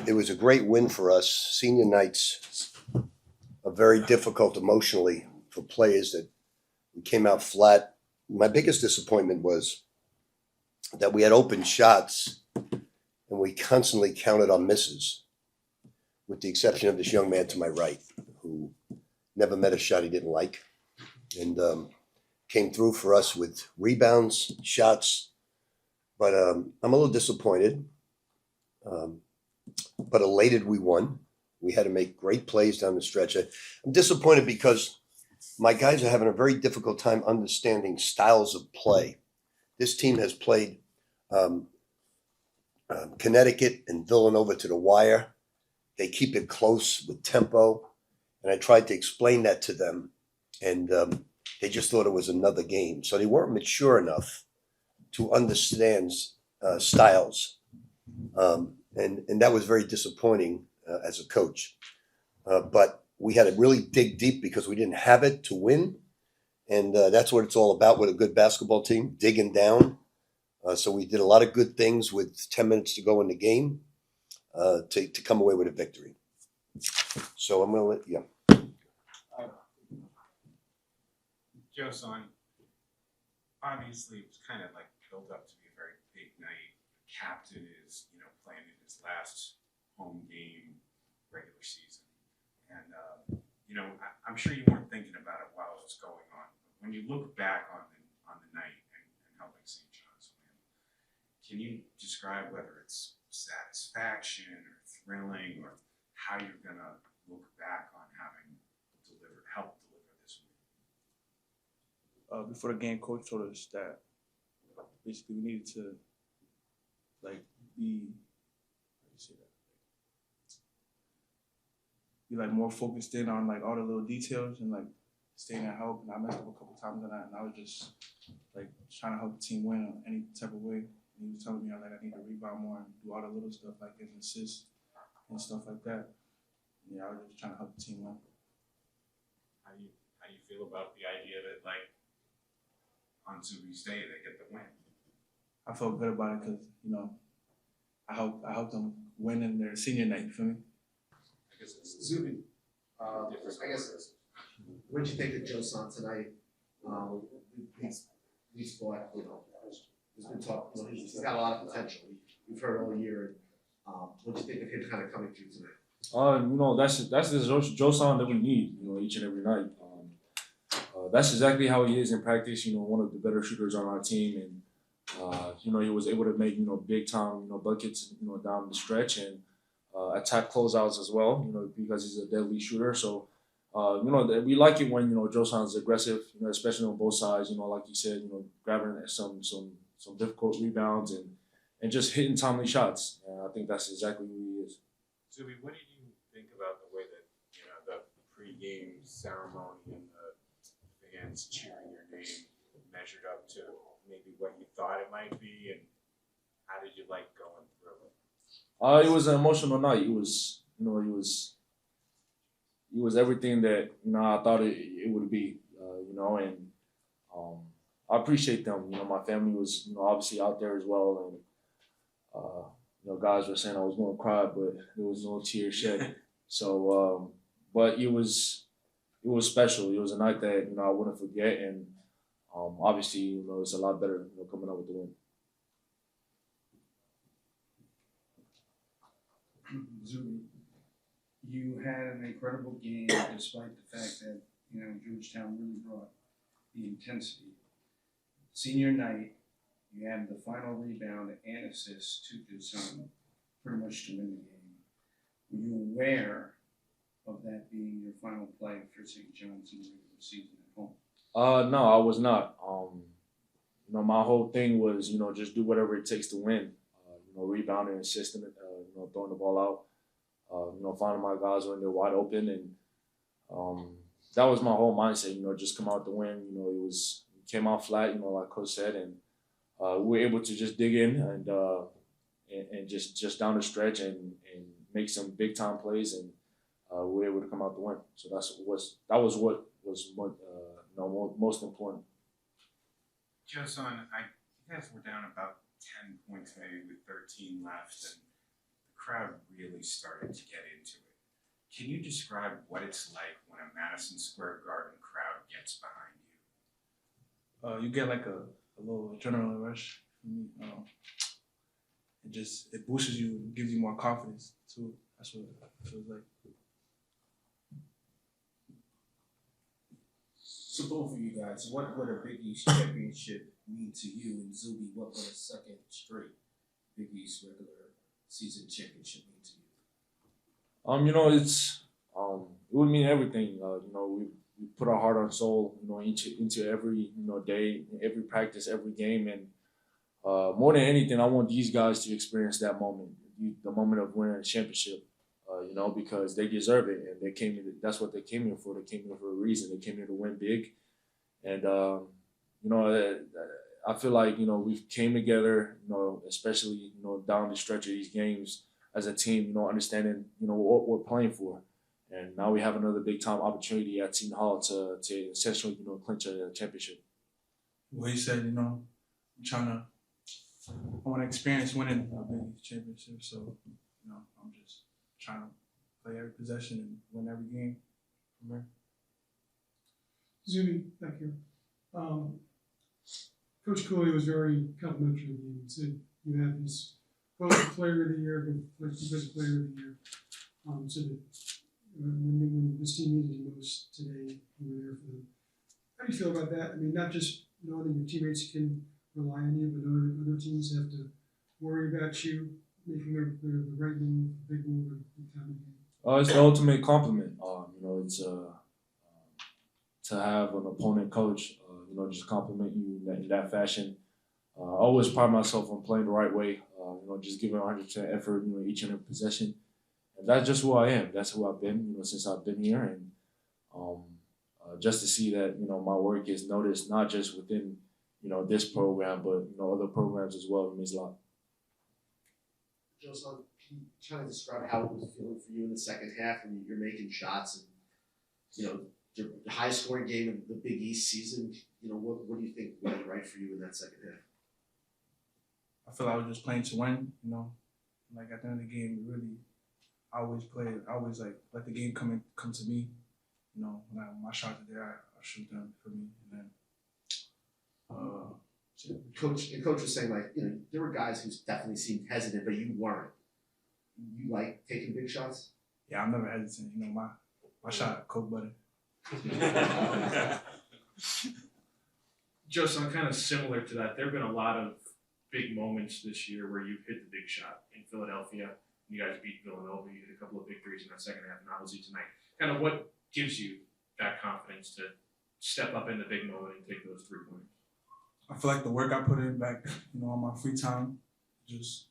it was a great win for us. Senior nights are very difficult emotionally for players that we came out flat. My biggest disappointment was that we had open shots and we constantly counted on misses, with the exception of this young man to my right who never met a shot he didn't like and came through for us with rebounds, shots. But I'm a little disappointed, but elated we won. We had to make great plays down the stretch. I'm disappointed because my guys are having a very difficult time understanding styles of play. This team has played Connecticut and Villanova to the wire. They keep it close with tempo. And I tried to explain that to them. And they just thought it was another game. So they weren't mature enough to understand styles. And that was very disappointing as a coach. But we had to really dig deep because we didn't have it to win. And that's what it's all about with a good basketball team, digging down. So we did a lot of good things with 10 minutes to go in the game to come away with a victory. So I'm going to let, Joe-san, obviously it was kind of like built up to be a very big night. The captain is, playing in his last home game regular season. And, I'm sure you weren't thinking about it while it was going on. But when you look back on the night and helping St. John's win, can you describe whether it's satisfaction or thrilling or how you're going to look back on having helped deliver this win? Before the game, coach told us that basically we needed to be more focused in on all the little details and staying at help. And I messed up a couple times on that, and I was just trying to help the team win in any type of way. And he was telling me I need to rebound more and do all the little stuff like getting assists and stuff like that. Yeah, I was just trying to help the team win. How do you feel about the idea that on Zuby's day they get the win? I felt good about it because I helped them win in their senior night. You feel me? I guess it's Zuby, what did you think of Joe-san tonight? He's thought, he's been talking, he's got a lot of potential. We've heard all year. What do you think of him kind of coming through tonight? That's the Joe-san that we need, each and every night. That's exactly how he is in practice. One of the better shooters on our team, and he was able to make big time buckets down the stretch and attack closeouts as well. Because he's a deadly shooter. So we like it when Joe-san is aggressive. Especially on both sides. Like you said, grabbing some difficult rebounds and just hitting timely shots. And I think that's exactly who he is. Zuby, what did you think about the way that the pregame ceremony and the fans cheering your name measured up to maybe what you thought it might be, and how did you like going through it? It was an emotional night. It was everything that I thought it would be. And I appreciate them. My family was obviously out there as well, and guys were saying I was going to cry, but there was no tears shed. So, but it was special. It was a night that I wouldn't forget, and obviously it's a lot better coming up with the win. Zuby, you had an incredible game despite the fact that Georgetown really brought the intensity. Senior night, you had the final rebound and assist to do something pretty much to win the game. Were you aware of that being your final play for St. John's in the regular season at home? No, I was not. My whole thing was just do whatever it takes to win. Rebounding, assisting, throwing the ball out. Finding my guys when they're wide open, and that was my whole mindset. Just come out to win. It came out flat. Like Coach said, and we were able to just dig in and just down the stretch and make some big time plays, and we were able to come out to win. So that was what was most important. Joe-san, you guys were down about 10 points maybe with 13 left, and the crowd really started to get into it. Can you describe what it's like when a Madison Square Garden crowd gets behind you? You get like a little adrenaline rush. It boosts you, and gives you more confidence too. That's what it feels like. So both of you guys, what would a Big East championship mean to you? And Zuby, what would a second straight Big East regular season championship mean to you? It would mean everything. We put our heart and soul, into every day, every practice, every game, and more than anything, I want these guys to experience that moment, the moment of winning a championship. Because they deserve it, and they came here. That's what they came here for. They came here for a reason. They came here to win big, and I feel like we've came together. Especially down the stretch of these games as a team. Understanding what we're playing for, and now we have another big time opportunity at Seton Hall to essentially clinch a championship. Well, he said, I'm I want to experience winning a Big East championship. So, I'm just trying to play every possession and win every game from there. Zuby, back here. Coach Cooley was very complimentary of you. He said you have this both player of the year, but defensive player of the year. So that when this team needed you most today, you were there for them. How do you feel about that? I mean, not just knowing that your teammates can rely on you, but knowing that other teams have to worry about you making the right move, big move, or big time game. It's the ultimate compliment. It's to have an opponent coach, just compliment you in that fashion. I always pride myself on playing the right way. Just giving 100% effort, each and every possession, and that's just who I am. That's who I've been, since I've been here, and just to see that my work is noticed not just within this program, but other programs as well, it means a lot. Joe, can you try to describe how it was feeling for you in the second half when you're making shots and the high scoring game of the Big East season? What do you think went right for you in that second half? I feel like I was just playing to win, Like at the end of the game, I always like let the game come to me. When my shots are there, I shoot them for me, and then Coach was saying there were guys who definitely seemed hesitant, but you weren't. You like taking big shots? Yeah, I'm never hesitant. My shot, Coke butter. Joseph, kind of similar to that, there have been a lot of big moments this year where you've hit the big shot in Philadelphia. You guys beat Villanova. You hit a couple of big threes in that second half, and obviously tonight. Kind of what gives you that confidence to step up in the big moment and take those 3 points? I feel like the work I put in back, on my free time, just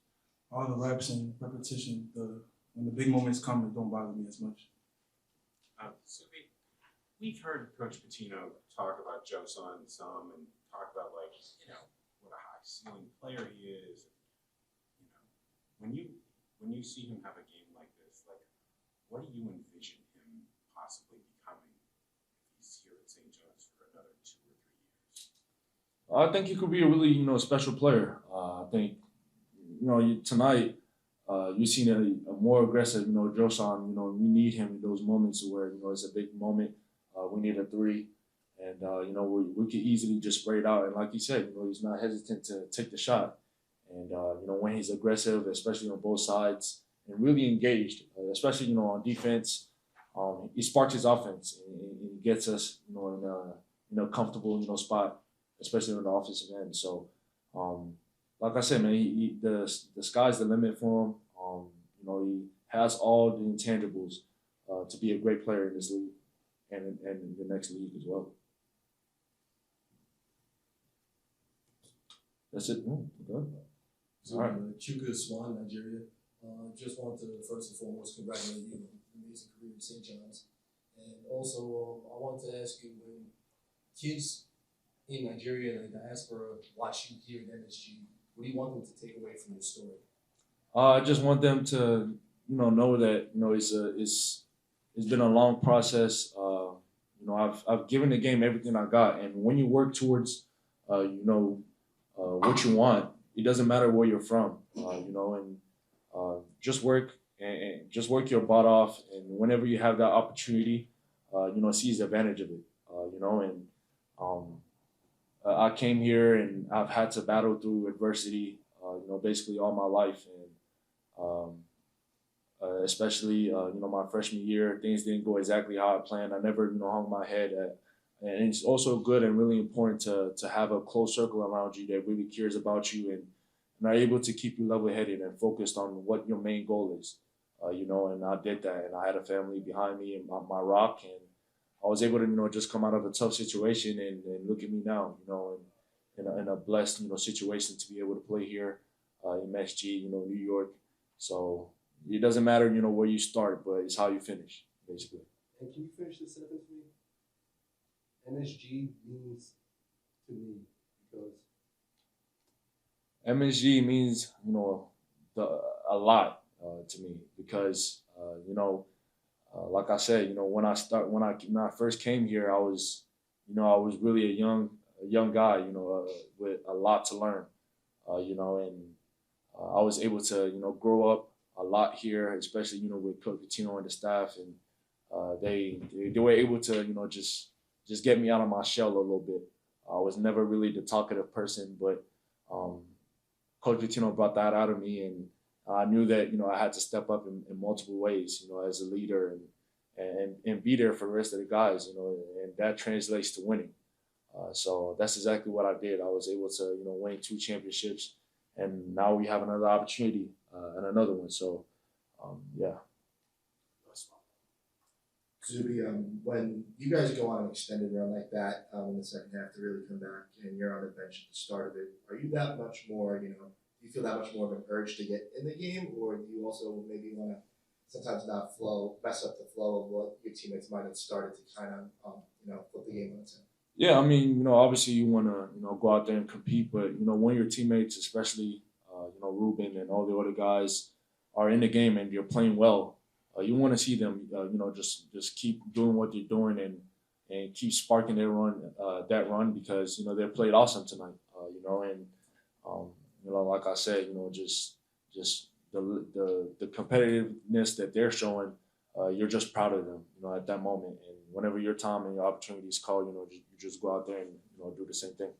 all the reps and repetition. When the big moments come, it don't bother me as much. We've heard Coach Pitino talk about Joe Son some and talk about what a high ceiling player he is. When you see him have a game like this, what do you envision him possibly becoming if he's here at St. John's for another 2 or 3 years? I think he could be a really special player. I think tonight you've seen a more aggressive Josan. We need him in those moments where it's a big moment. We need a 3, and we could easily just spray it out. And like you said, he's not hesitant to take the shot. And when he's aggressive, especially on both sides, and really engaged, especially on defense, he sparks his offense and he gets us in a comfortable spot, especially on the offensive end. So, like I said, man, the sky's the limit for him. He has all the intangibles to be a great player in this league and in the next league as well. That's it. Okay. So, Chuka Swan, Nigeria. Just wanted to first and foremost congratulate you on an amazing career at St. John's. And also, I wanted to ask you, when kids in Nigeria and the diaspora watch you here at MSG, what do you want them to take away from your story? I just want them to, know that it's been a long process. I've given the game everything I got, and when you work towards, what you want, it doesn't matter where you're from, and just work and just work your butt off, and whenever you have that opportunity, seize advantage of it. And I came here and I've had to battle through adversity, basically all my life, and especially my freshman year, things didn't go exactly how I planned. I never hung my head and it's also good and really important to have a close circle around you that really cares about you and are able to keep you level-headed and focused on what your main goal is. And I did that, and I had a family behind me and my rock, and I was able to just come out of a tough situation and look at me now, and in a blessed situation to be able to play here in MSG, New York. So it doesn't matter where you start, but it's how you finish, basically. And can you finish this sentence for me? MSG means to me because MSG means a lot to me because like I said, when I first came here, I was really a young guy, with a lot to learn, and I was able to grow up a lot here, especially with Coach Pitino and the staff, and they were able to just get me out of my shell a little bit. I was never really the talkative person, but Coach Pitino brought that out of me, and I knew that I had to step up in multiple ways, as a leader and be there for the rest of the guys, and that translates to winning. So that's exactly what I did. I was able to win 2 championships, and now we have another opportunity and another one. So yeah. Zuby, when you guys go on an extended run like that in the second half to really come back, and you're on the bench at the start of it, are you that much more, do you feel that much more of an urge to get in the game, or do you also maybe want to sometimes not mess up the flow of what your teammates might have started to kind of, flip the game on its head? Yeah, I mean, obviously you want to, go out there and compete, but, when your teammates, especially, Ruben and all the other guys are in the game and you're playing well, you want to see them, just keep doing what they're doing and keep sparking that run because, they played awesome tonight, and, like I said, just the competitiveness that they're showing, you're just proud of them, at that moment. And whenever your time and your opportunity is called, you just go out there and, do the same thing.